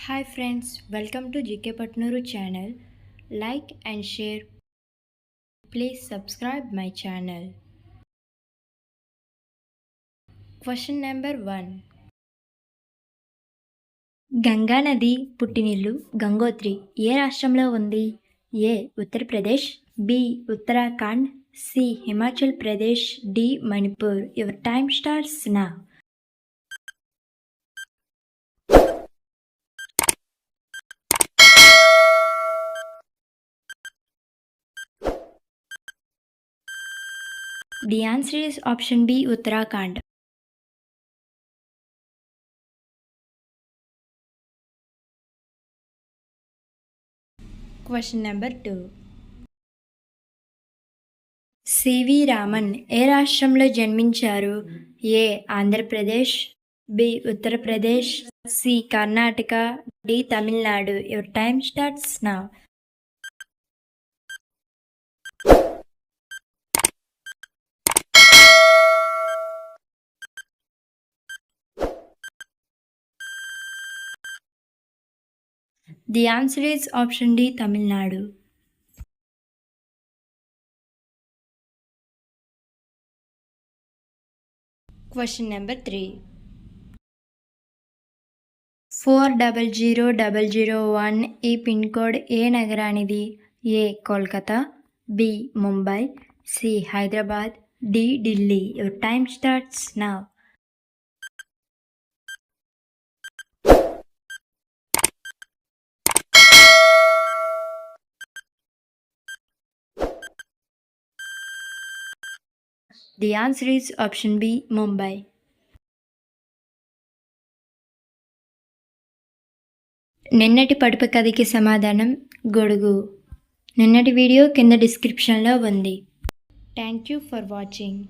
Hi friends, welcome to GK Patnuru channel. Like and share. Please subscribe my channel. Question number 1. Ganga నది పుట్టినిల్లు గంగోత్రి ఏ రాష్ట్రంలో ఉంది? A Uttarakhand, B Uttarakhand, C Himachal Pradesh, D Manipur. Your time starts now. The answer is option B, Uttarakhand. Question number 2. C V Raman ఏ రాష్ట్రంలో జన్మించారు? A Andhra Pradesh, B Uttar Pradesh, C Karnataka, D Tamil Nadu. Your time starts now. The answer is option D, Tamil Nadu. Question number 3. 400001 ఈ pin code ఏ నగరానిది? A Kolkata, B Mumbai, C Hyderabad, D Delhi. Your time starts now. The answer is option B, Mumbai. నిన్నటి పడుపు కథకి సమాధానం గొడుగు. నిన్నటి video కింద డిస్క్రిప్షన్లో ఉంది. Thank you for watching.